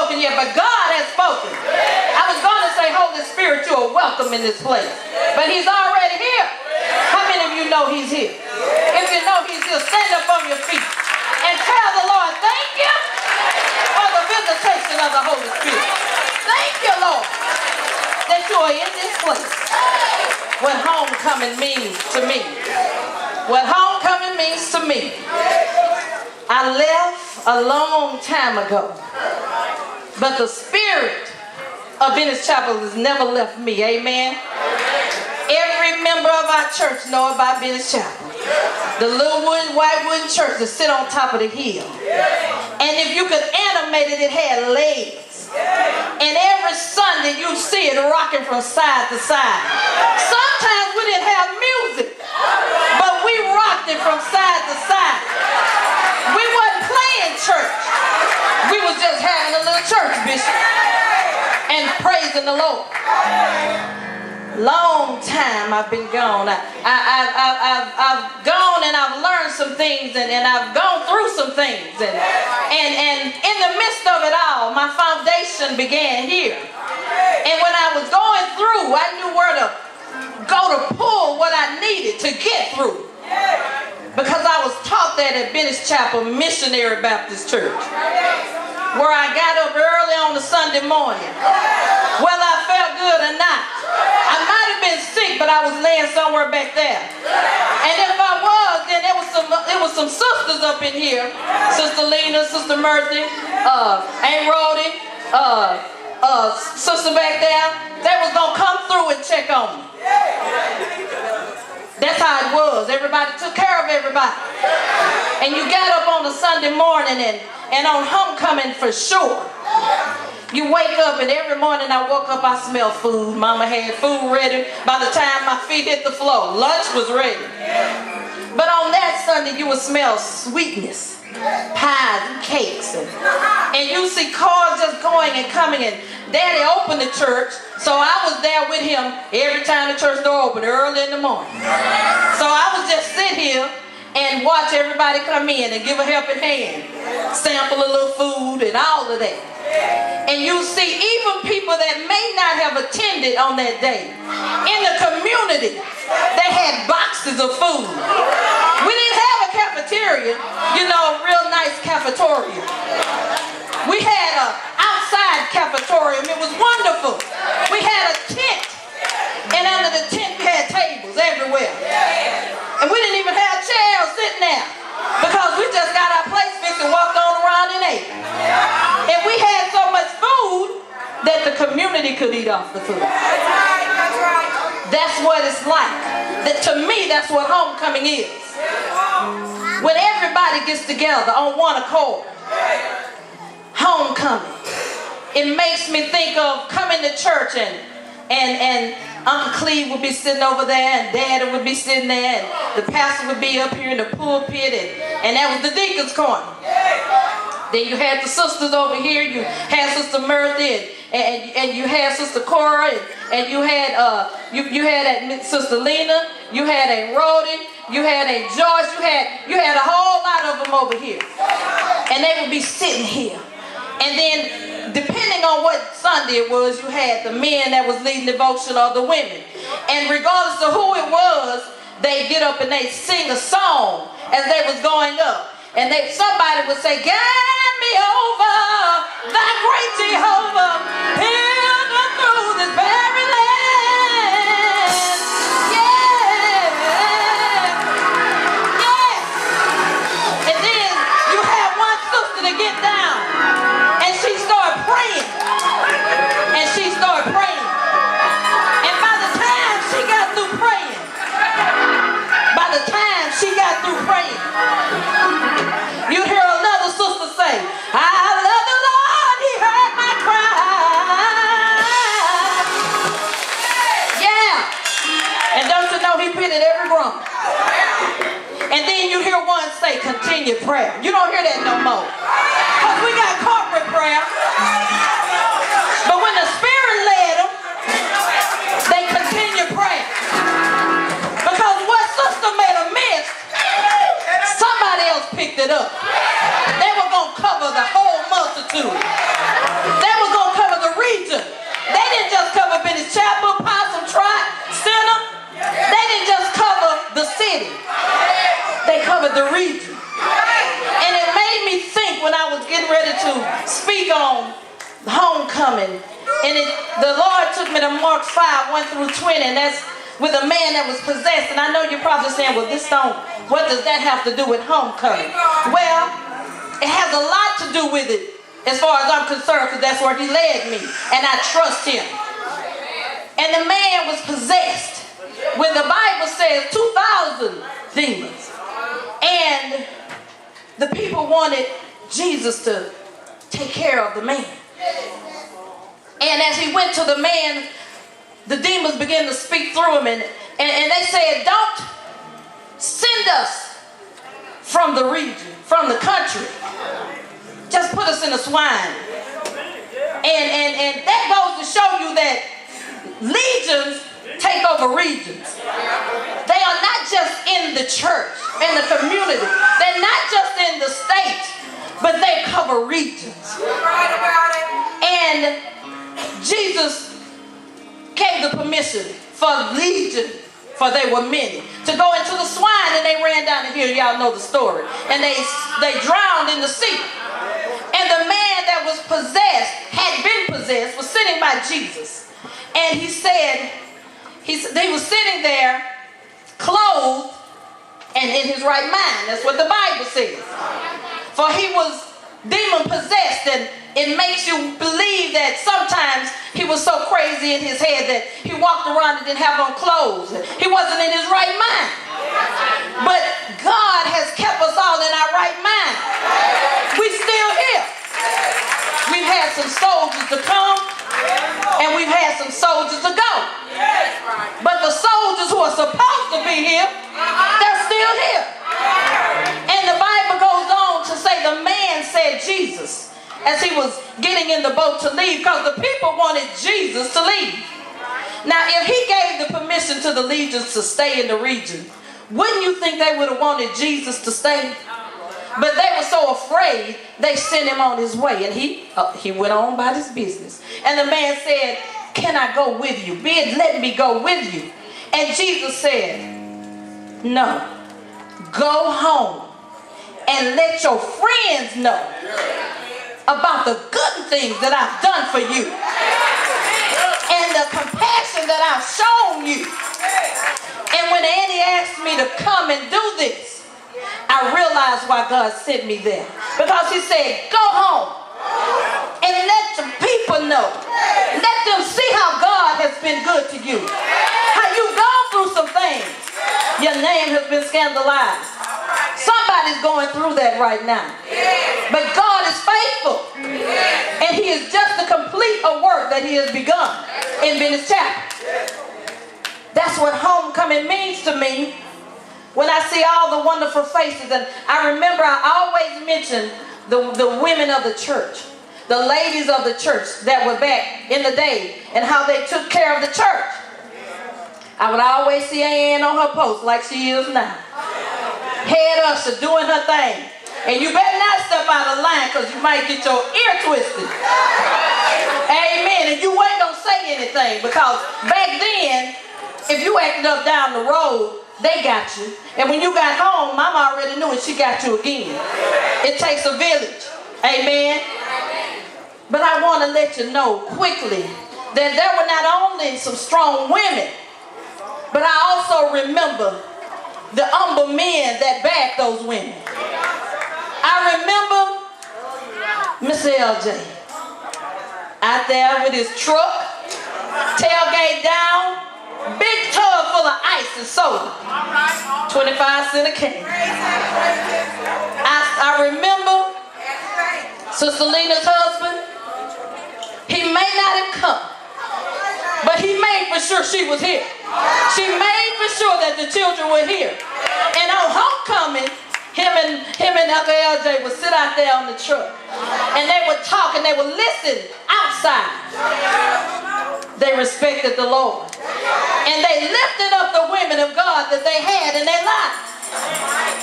spoken yet, but God has spoken. I was going to say, Holy Spirit, you are welcome in this place. But he's already here. How many of you know he's here? If you know he's here, stand up on your feet and tell the Lord, thank you for the visitation of the Holy Spirit. Thank you, Lord, that you are in this place. What homecoming means to me. What homecoming means to me. I left a long time ago, but the spirit of Bennett Chapel has never left me. Amen. Every member of our church know about Bennett Chapel. The little white wooden church that sit on top of the hill. And if you could animate it, it had legs. And every Sunday you see it rocking from side to side. Sometimes we didn't have music, but we rocked it from side to side. We wasn't playing church. We was just having a little church, Bishop, and praising the Lord. Long time I've been gone. I've gone and I've learned some things, and I've gone through some things, and in the midst of it all, my foundation began here. And when I was going through, I knew where to go to pull what I needed to get through, because I was taught that at Bennett Chapel Missionary Baptist Church, where I got up early on a Sunday morning, whether I felt good or not. I might have been sick, but I was laying somewhere back there. And if I was, then there was some sisters up in here. Sister Lena, Sister Mercy, Aunt Rhodey, sister back there. They was going to come through and check on me. That's how it was. Everybody took care of everybody. And you got up on a Sunday morning, and on homecoming for sure, you wake up, and every morning I woke up, I smelled food. Mama had food ready. By the time my feet hit the floor, lunch was ready. But on that Sunday, you would smell sweetness, pies and cakes. And you see cars just going and coming. And Daddy opened the church, so I was there with him every time the church door opened early in the morning. So I would just sit here and watch everybody come in and give a helping hand, sample a little food and all of that. And you see, even people that may not have attended on that day, in the community, they had boxes of food. We didn't have a cafeteria, real nice cafeteria. We had an outside cafeteria. It was wonderful. We had a tent, and under the tent we had tables everywhere. And we didn't even have chairs sitting there, because we just got our plates fixed and walked on around and ate. And we had so much food that the community could eat off the food. That's what it's like. To me, that's what homecoming is. When everybody gets together on one accord. Homecoming. It makes me think of coming to church, and Uncle Cleve would be sitting over there, and Daddy would be sitting there, and the pastor would be up here in the pulpit, and that was the deacon's corner. Then you had the sisters over here. You had Sister Murthy, and you had Sister Cora, and you had Sister Lena. You had a Rhodey. You had a Joyce. You had a whole lot of them over here, and they would be sitting here. And then, depending on what Sunday it was, you had the men that was leading devotion or the women. And regardless of who it was, they'd get up and they'd sing a song as they was going up. And somebody would say, "Guide me over, thy great Jehovah, pilgrim through this barren land." Yeah, yeah. And then you had one sister to get down, and she started praying, and she started praying. And by the time she got through praying, you'd hear another sister say, "I love the Lord, he heard my cry." Yeah. And don't you know he pitied every groan? And then you hear one say, "Continued prayer." You don't hear that no more. Because we got corporate prayer. But when the Spirit led them, they continued prayer. Because what sister made a miss, somebody else picked it up. They were going to cover the whole multitude. speak on homecoming. And the Lord took me to Mark 5, 1 through 20, and that's with a man that was possessed. And I know you're probably saying, well, what does that have to do with homecoming? Well, it has a lot to do with it as far as I'm concerned, because that's where he led me, and I trust him. And the man was possessed when the Bible says 2,000 demons. And the people wanted Jesus to take care of the man. And as he went to the man, the demons began to speak through him, and they said, don't send us from the region, from the country. Just put us in a swine. And that goes to show you that legions take over regions. They are not just in the church, in the community. They're not just in the state, but they cover regions. And Jesus gave the permission for legion, for they were many, to go into the swine, and they ran down the hill. Y'all know the story. And they drowned in the sea. And the man that was possessed, had been possessed, was sitting by Jesus. And he said, he was sitting there, clothed, and in his right mind. That's what the Bible says. For he was demon possessed, and it makes you believe that sometimes he was so crazy in his head that he walked around and didn't have on clothes. He wasn't in his right mind. But God has kept us all in our right mind. We're still here. We've had some soldiers to come, and we've had some soldiers to go. But the soldiers who are supposed to be here, they're still here. And the Bible goes on to say the man said Jesus, as he was getting in the boat to leave, because the people wanted Jesus to leave. Now, if he gave the permission to the legions to stay in the region, wouldn't you think they would have wanted Jesus to stay? But they were so afraid, they sent him on his way. And he went on about his business. And the man said, can I go with you? Let me go with you. And Jesus said, no. Go home and let your friends know about the good things that I've done for you and the compassion that I've shown you. And when Annie asked me to come and do this, I realized why God sent me there. Because he said, go home and let the people know. Let them see how God has been good to you. How you've gone through some things. Your name has been scandalized. Somebody's going through that right now. But God is faithful. And he is just to complete a work that he has begun in Bennett Chapel. That's what homecoming means to me. When I see all the wonderful faces, and I remember I always mention the women of the church, the ladies of the church that were back in the day, and how they took care of the church. I would always see Ann on her post like she is now. Head usher doing her thing. And you better not step out of line, because you might get your ear twisted. Amen. And you ain't gonna say anything, because back then, if you acted up down the road, they got you. And when you got home, Mama already knew it. She got you again. It takes a village. Amen. But I want to let you know quickly that there were not only some strong women, but I also remember the humble men that backed those women. I remember Mr. LJ out there with his truck, tailgate down, big tub full of ice and soda, 25 cents a can. I remember Sister Lena's husband. He may not have come, but he made for sure she was here. She made for sure that the children were here. And on homecoming, him and Uncle LJ would sit out there on the truck, and they would talk and they would listen outside. They respected the Lord, and they lifted up the women of God that they had in their lives.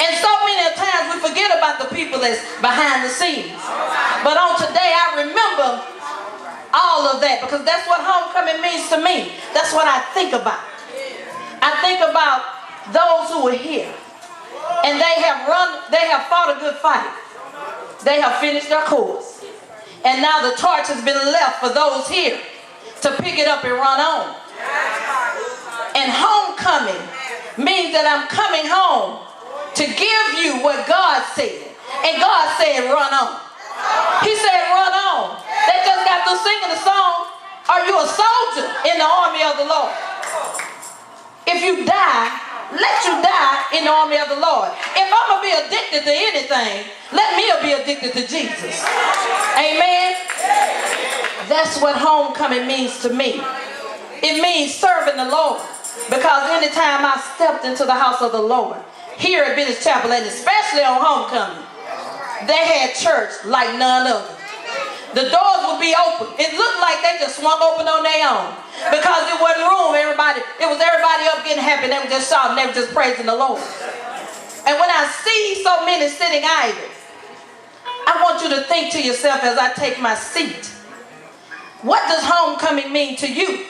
And so many times we forget about the people that's behind the scenes. But on today, I remember all of that, because that's what homecoming means to me. That's what I think about. I think about those who are here, and they have fought a good fight. They have finished their course, And now the torch has been left for those here to pick it up and run on. And homecoming means that I'm coming home to give you what God said. And God said, run on. He said, run on. They just got through singing the song, are you a soldier in the army of the Lord? If you die, let you die in the army of the Lord. If I'm going to be addicted to anything, let me be addicted to Jesus. Amen? That's what homecoming means to me. It means serving the Lord. Because anytime I stepped into the house of the Lord, here at Bennett Chapel, and especially on homecoming, they had church like none other. The doors would be open. It looked like they just swung open on their own. Because it wasn't room. It was everybody up getting happy. They were just shouting. They were just praising the Lord. And when I see so many sitting idle, I want you to think to yourself as I take my seat, what does homecoming mean to you?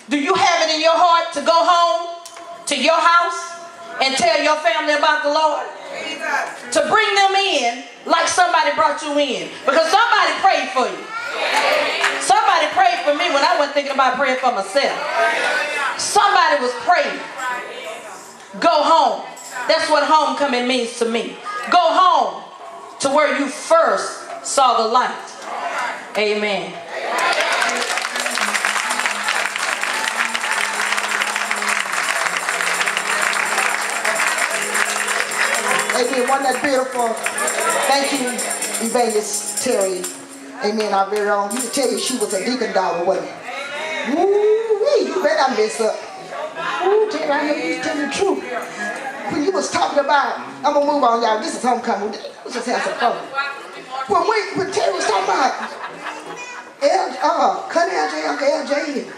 Do you have it in your heart to go home to your house and tell your family about the Lord? To bring them in like somebody brought you in. Because somebody prayed for you. Somebody prayed for me when I wasn't thinking about praying for myself. Somebody was praying. Go home. That's what homecoming means to me. Go home to where you first saw the light. Amen. Amen. Wasn't that beautiful? Thank you, Evangelist Terry. Amen. Our very own. You can tell you she was a deacon daughter, wasn't it? Ooh, you better not mess up. Ooh, Terry, I know you tell the truth. When you was talking about, I'm gonna move on, y'all. This is homecoming. Let's just have some fun. When Terry was talking about Cousin LJ, Uncle LJ,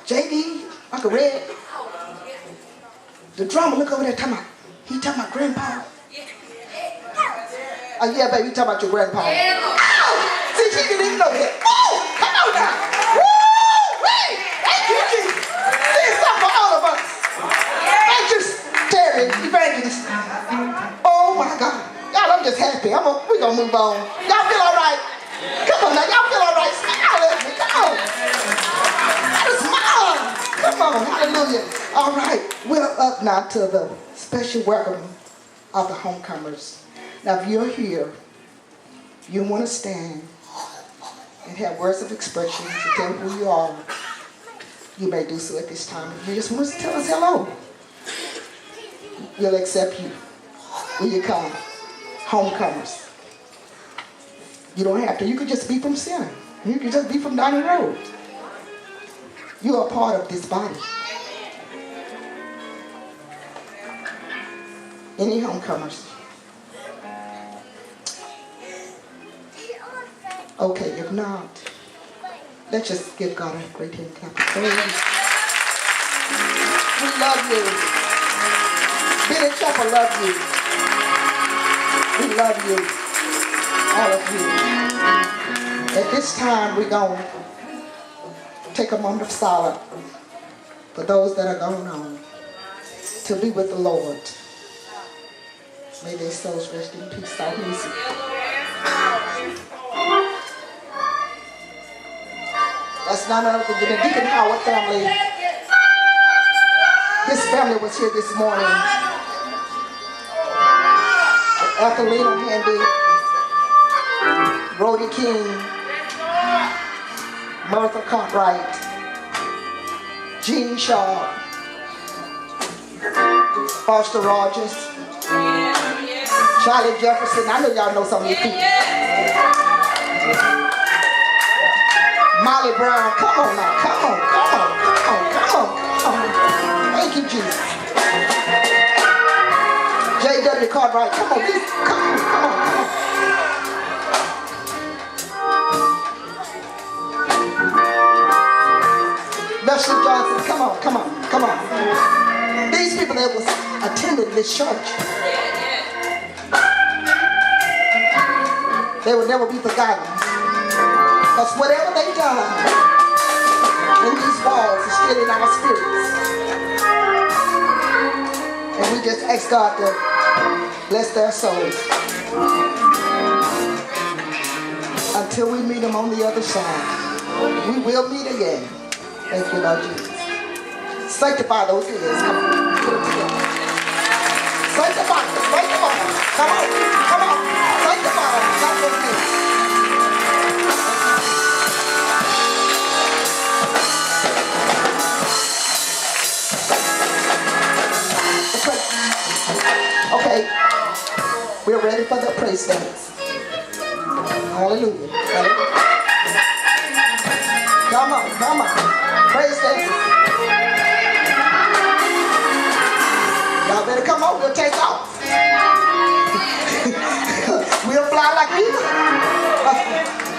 JD, Uncle Red, the drummer look over there talking about. He talking about grandpa. Oh yeah, baby, you talking about your grandpa. Oh, see, she didn't even know that. Oh, come on now. Woo! Hey, thank you, Jesus. See, it's something for all of us. Thank you, Terry, Evangelist. Oh my God. Y'all, I'm just happy. We're going to move on. Y'all feel all right? Come on now, y'all feel all right? Smile at me. Come on. Smile. Come on, hallelujah. All right, we're up now to the special welcome of the homecomers. Now, if you're here, you want to stand and have words of expression to tell who you are, you may do so at this time. If you just want to tell us hello, we'll accept you. Will you come? Homecomers. You don't have to. You could just be from Center. You could just be from down the road. You are part of this body. Any homecomers? Okay, if not, let's just give God a great hand clap of praise. We love you. Bennett Chapel love you. We love you. All of you. At this time, we're going to take a moment of silence for those that are going on to be with the Lord. May their souls rest in peace. God bless you. That's none other than the Deacon Howard family. His family was here this morning. Ethelina Handy, Brody King, Martha Cartwright, Jean Shaw, Foster Rogers, Charlie Jefferson. I know y'all know some of these people. Molly Brown. Come on now. Come on. Come on. Come on. Come on. Come on. Thank you, Jesus. J.W. Cartwright. Come on. Come on. Come on. Come on. Leslie Johnson. Come on. Come on. Come on. These people that was attending this church, they will never be forgotten. Because whatever they done in these walls is still in our spirits. And we just ask God to bless their souls. until we meet him on the other side. We will meet again. Thank you, Lord Jesus. Sanctify those ears. Come on. Put them together. Sanctify them. Sanctify them. Come on. Come on. Sanctify them. Stop those ears. Okay, we're ready for the praise dance. Hallelujah. Hallelujah. Come on, come on. Praise dance. Y'all better come on, we'll take off. We'll fly like eagles.